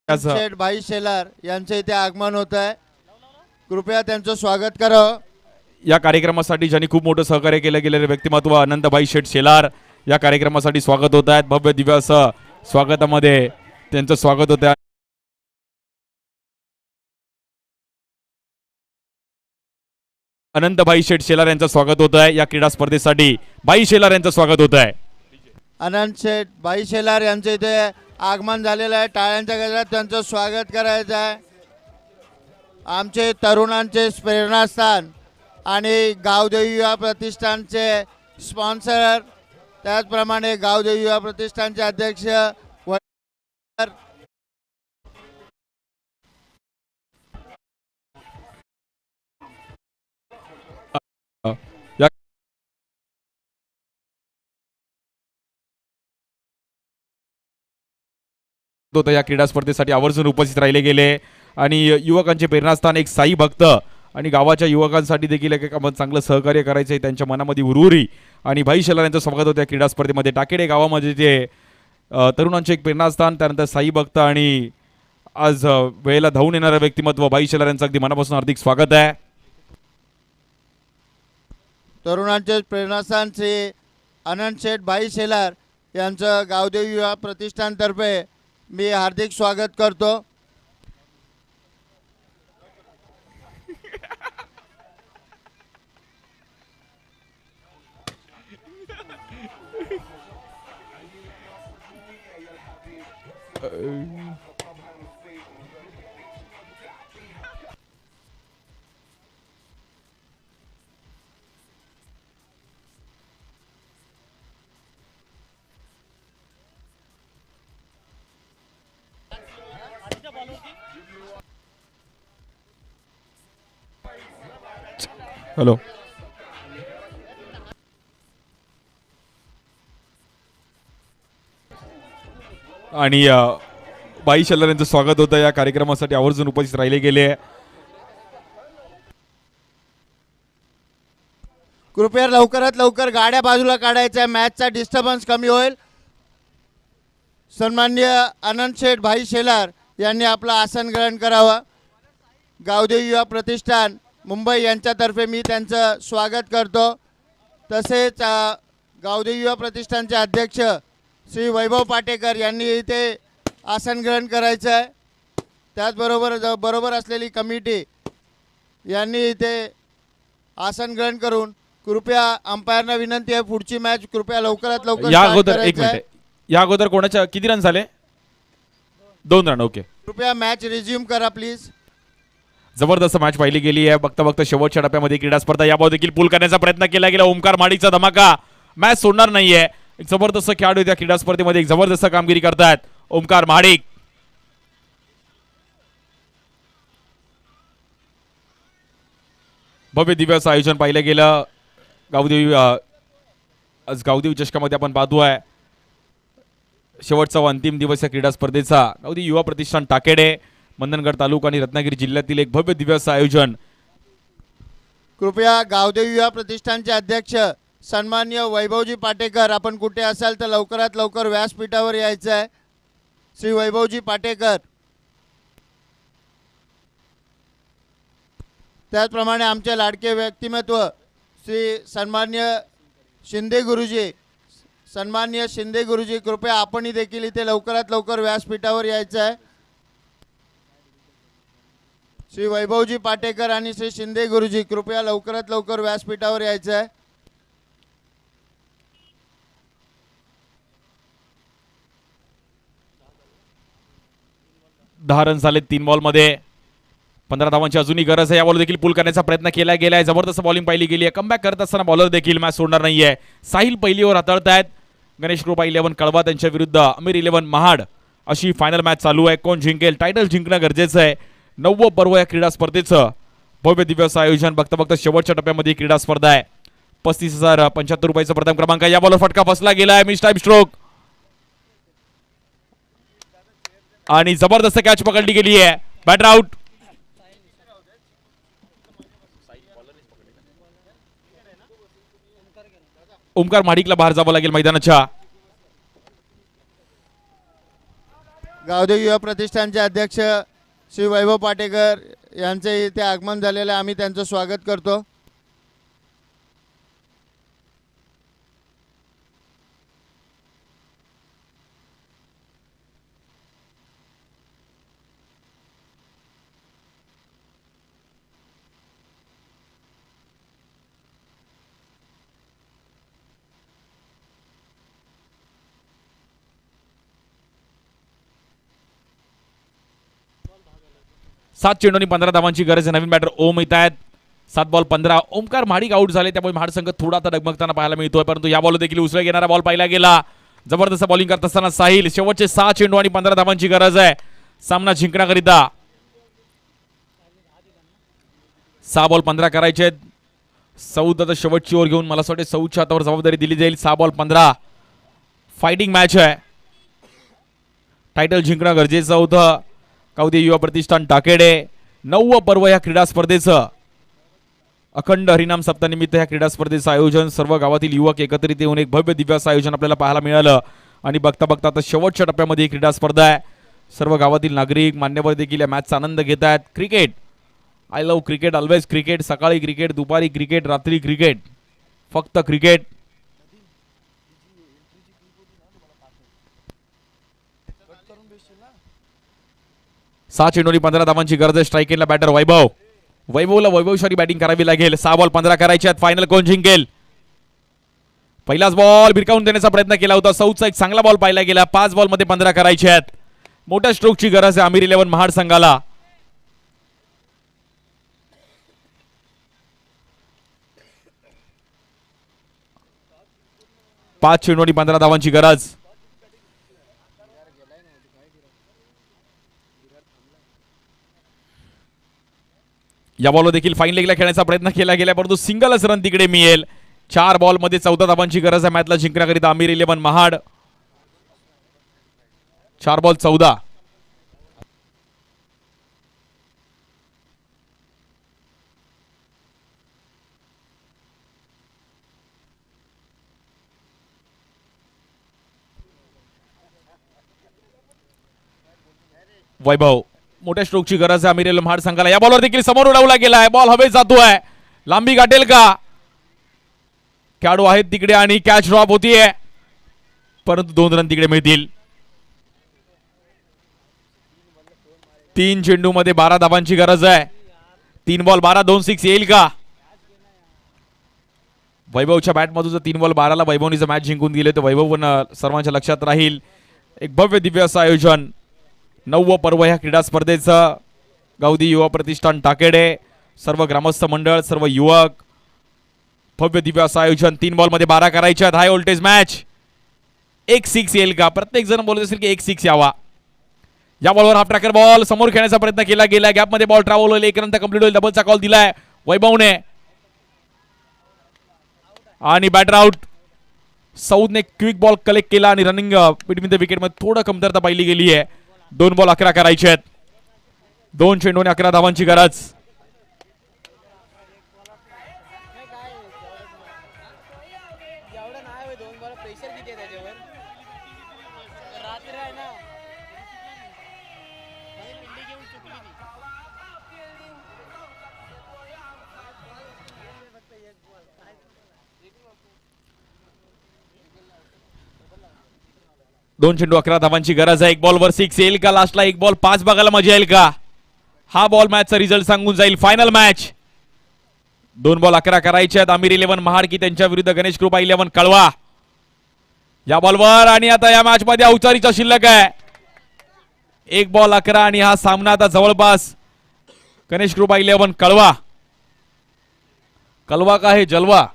शेठ भाई शेलार यांचे इथे आगमन होत आहे. कृपया त्यांचं स्वागत करावं. या कार्यक्रमासाठी ज्यांनी खूप मोठं सहकार्य केलं गेलेले व्यक्तिमत्व अनंतभाई शेठ शेलार या कार्यक्रमासाठी स्वागत होत आहेत. भव्य दिव्य असं स्वागतामध्ये त्यांचं स्वागत होत आहे. अनंतभाई शेठ शेलार यांचं स्वागत होत आहे. या क्रीडा स्पर्धेसाठी भाई शेलार यांचं स्वागत होत आहे. अनंत शेठ भाई शेलार यांचे इथे आगमन झालेलं आहे. टाळ्यांच्या गजरात त्यांचं स्वागत करायचं आहे. आमचे तरुणांचे प्रेरणास्थान आणि गावदेवी युवा प्रतिष्ठानचे स्पॉन्सर, त्याचप्रमाणे गावदेवी युवा प्रतिष्ठानचे अध्यक्ष या क्रीडा स्पर्धेसाठी आवर्जून उपस्थित राहिले गेले आणि युवकांचे प्रेरणास्थान एक साई भक्त आणि गावाच्या युवकांसाठी देखील एक चांगलं सहकार्य करायचं आहे त्यांच्या मनामध्ये उरुरी आणि भाई शेलार यांचं स्वागत होतं या क्रीडा स्पर्धेमध्ये. टाकेडे गावामध्ये जे तरुणांचे एक प्रेरणास्थान, त्यानंतर साई भक्त आणि आज वेळेला धावून येणारं व्यक्तिमत्व भाई शेलार यांचं अगदी मनापासून हार्दिक स्वागत आहे. तरुणांचे प्रेरणास्थान श्री अनंत शेठ भाई शेलार यांचं गावदेवी युवा प्रतिष्ठानतर्फे मी हार्दिक स्वागत करतो. हॅलो. आणि भाई शेलार यांचं स्वागत होतं. या कार्यक्रमासाठी आवर्जून उपस्थित राहिले गेले. कृपया लवकरात लवकर गाड्या बाजूला काढायच्या, मॅचचा डिस्टर्बन्स कमी होईल. सन्माननीय अनंत शेठ भाई शेलार यांनी आपलं आसन ग्रहण करावं. गावदेवी युवा प्रतिष्ठान मुंबई यांच्यातर्फे मी त्यांचं स्वागत करतो. तसेच गावदेवी युवा प्रतिष्ठानचे अध्यक्ष श्री वैभव पाटेकर यांनी इथे आसन ग्रहण करायचं आहे. त्याचबरोबर बरोबर असलेली कमिटी यांनी इथे आसन ग्रहण करून कृपया अंपायरना विनंती आहे पुढची मॅच कृपया लवकरात लवकर या अगोदर एक मिनिट, या अगोदर कोणाच्या किती रन झाले? 2 रन. ओके, कृपया मॅच रिझ्यूम करा प्लीज. जबरदस्त मॅच पाहिली गेली आहे. बघता बघता शेवटच्या टप्प्यामध्ये क्रीडा स्पर्धा याबाबत देखील पूल करण्याचा प्रयत्न केला गेला. ओमकार माडिकचा धमाका, मॅच सोडणार नाहीये. एक जबरदस्त खेळाडू त्या क्रीडा स्पर्धेमध्ये एक जबरदस्त कामगिरी करतात ओमकार माडिक. भव्य दिव्य असं आयोजन पाहिलं गेलं. गावदेवी आज गावदेवी चषकामध्ये आपण पाहतोय शेवटचा अंतिम दिवस या क्रीडा स्पर्धेचा. गावदेवी युवा प्रतिष्ठान टाकेडे, मंदनगड तालुका आणि रत्नागिरी जिल्ह्यातील एक भव्य दिव्य असं आयोजन. कृपया गावदेवी युवा प्रतिष्ठानचे अध्यक्ष सन्माननीय वैभवजी पाटेकर, आपण कुठे असाल तर लवकरात लवकर व्यासपीठावर यायचं आहे. श्री वैभवजी पाटेकर. त्याचप्रमाणे आमचे लाडके व्यक्तिमत्व श्री सन्माननीय शिंदे गुरुजी, सन्माननीय शिंदे गुरुजी, कृपया आपणही देखील इथे लवकरात लवकर व्यासपीठावर यायचं आहे. श्री वैभवजी पाटेकर आणि श्री शिंदे गुरुजी, कृपया लवकरात लवकर व्यासपीठावर यायचं आहे. दहा रन झाले 3 बॉलमध्ये. 15 धावांची अजूनही गरज आहे. या बॉल देखील पूल करण्याचा प्रयत्न केला गेलाय. जबरदस्त बॉलिंग पाहिली गेली आहे. कमबॅक करत असताना बॉलर देखील मॅच सोडणार नाहीये. साहिल पहिली ओव्हर हाताळतायत. गणेश कृपा 11 कळवा त्यांच्या विरुद्ध अमीर 11 महाड अशी फायनल मॅच चालू आहे. कोण जिंकेल? टायटल जिंकणं गरजेचं आहे. 9वं पर्व या क्रीडा स्पर्धेचं भव्य दिव्य असं आयोजन. बघता बघता शेवटच्या टप्प्यामध्ये क्रीडा स्पर्धा आहे. 35,075 रुपयाचा प्रथम क्रमांक. या बॉलर फटका फसला गेलाय. मिस टाइम स्ट्रोक आणि जबरदस्त कॅच पकडली गेली आहे. Batter out. ओमकार माडिकला बाहेर जावं लागेल मैदानाच्या. गावदेवी युवा प्रतिष्ठानचे अध्यक्ष श्री वैभव पाटेकर यांचे इथे आगमन झालेलं आहे. आम्ही त्यांचं स्वागत करतो. सात चेंडूंनी 15 धावांची गरज आहे. नवीन बॅटर ओम येत आहेत. 7 बॉल 15. ओमकार महाडिक आउट झाले, त्यामुळे महाड संघ थोडा आता डगमगताना पाहायला मिळतोय, परंतु या बॉल देखील उसळ घेणारा बॉल पाहिला गेला. जबरदस्त बॉलिंग करत असताना साहिल. शेवटचे 6 चेंडू आणि 15 धावांची गरज आहे सामना जिंकण्याकरिता. 6 बॉल 15 करायचे आहेत. सौद आता शेवटची ओव्हर घेऊन मला असं वाटतं सौदच्या हातावर जबाबदारी दिली जाईल. 6 बॉल 15 फायटिंग मॅच आहे. टायटल जिंकणं गरजेचं होतं. गावदेवी युवा प्रतिष्ठान टाकेडे 9व पर्व या क्रीडा स्पर्धेचं अखंड हरिनाम सप्ताहानिमित्त या क्रीडा स्पर्धेचं आयोजन, सर्व गावातील युवक एकत्रित येऊन एक भव्य दिव्य असं आयोजन आपल्याला पाहायला मिळालं. आणि बघता बघता आता शेवटच्या टप्प्यामध्ये ही क्रीडा स्पर्धा आहे. सर्व गावातील नागरिक मान्यवर देखील या मॅचचा आनंद घेत आहेत. Cricket, I love cricket, always cricket. सकाळी क्रिकेट, दुपारी क्रिकेट, रात्री क्रिकेट, फक्त क्रिकेट. सहा चेंडूंनी 15 धावांची गरज आहे. स्ट्राईक एंडला बॅटर वैभवला वैभवशाली बॅटिंग करावी लागेल. 6 बॉल 15 करायचे आहेत. फायनल कोण जिंकेल? पहिलाच बॉल भिरकावून देण्याचा प्रयत्न केला होता. सौदचा एक चांगला बॉल पाहिला गेला. 5 बॉल मध्ये 15 करायचे आहेत. मोठ्या स्ट्रोकची गरज आहे आमिर 11 महाड संघाला. पाच चेंडूंनी 15 धावांची गरज. या बॉलवर देखील फाईन लेगला खेळण्याचा प्रयत्न केला गेला, परंतु सिंगलच रन तिकडे मिळेल. 4 बॉल मध्ये 14 धावांची गरज आहे मॅचला जिंकण्याकरिता आमिर 11 महाड. 4 बॉल 14. वैभव, मोठ्या स्ट्रोकची गरज आहे आमिर महाड संघाला. या बॉलवर देखील समोर उडवला गेलाय. बॉल हवेत जातोय. लांबी गाठेल का? खेळाडू आहेत तिकडे आणि कॅच ड्रॉप होतीये, परंतु 2 रन तिकडे मिळतील. 3 चेंडू मध्ये 12 धावांची गरज आहे. 3 बॉल 12, 2 6 येईल का? वैभवच्या बॅटमधून जर 3 बॉल 12ला वैभवनी जर मॅच जिंकून दिले तर वैभव पण सर्वांच्या लक्षात राहील. एक भव्य दिव्य असं आयोजन, 9व पर्व ह्या क्रीडा स्पर्धेचं. गावदेवी युवा प्रतिष्ठान टाकेडे, सर्व ग्रामस्थ मंडळ, सर्व युवक, भव्य दिव्य असं आयोजन. 3 बॉल मध्ये 12 करायचे आहेत. High voltage match. 1 6 येईल का? प्रत्येक जण बोलत असेल की 1 6 यावा. या बॉलवर हाफ ट्रॅकर बॉल समोर खेळण्याचा प्रयत्न केला गेला. गॅप मध्ये बॉल ट्रॅव्हल होईल. 1 रन तर कंप्लीट होईल. डबलचा कॉल दिलाय वैभवने आणि बॅटर आउट. सौदने क्विक बॉल कलेक्ट केला आणि रनिंग बिटवीन द विकेट मध्ये थोडं कमतरता पाहिली गेली आहे. 2 बॉल 11 करायचे आहेत. 2 चेंडूने 11 धावांची गरज. दोन चेंडू 11 धावांची गरज आहे. 1 बॉलवर 6 येईल का? लास्टला 1 बॉल 5 बघायला मजा येईल का? हा बॉल मॅचचा रिझल्ट सांगून जाईल. Final match. 2 बॉल 11 करायचे आहेत आमिर 11 महाड की त्यांच्या विरुद्ध गणेश कृपा 11 कळवा. या बॉलवर आणि आता या मॅच मध्ये अवचारीचा शिल्लक आहे. 1 बॉल 11 आणि हा सामना आता जवळपास गणेश कृपा 11 कळवा. कळवा का हे जलवा?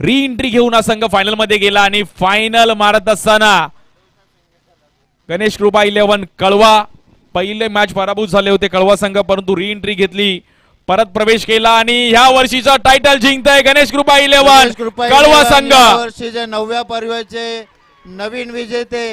री एंट्री घेऊन हा संघ फायनल मध्ये गेला आणि फायनल मारत असताना गणेश कृपा 11 कळवा. पहिले मॅच पराभूत झाले होते कळवा संघ, परंतु री एंट्री घेतली, परत प्रवेश केला आणि ह्या वर्षीचा टायटल जिंकतोय गणेश कृपा 11 कळवा संघ. वर्षीचे 9व्या पर्वाचे नवीन विजेते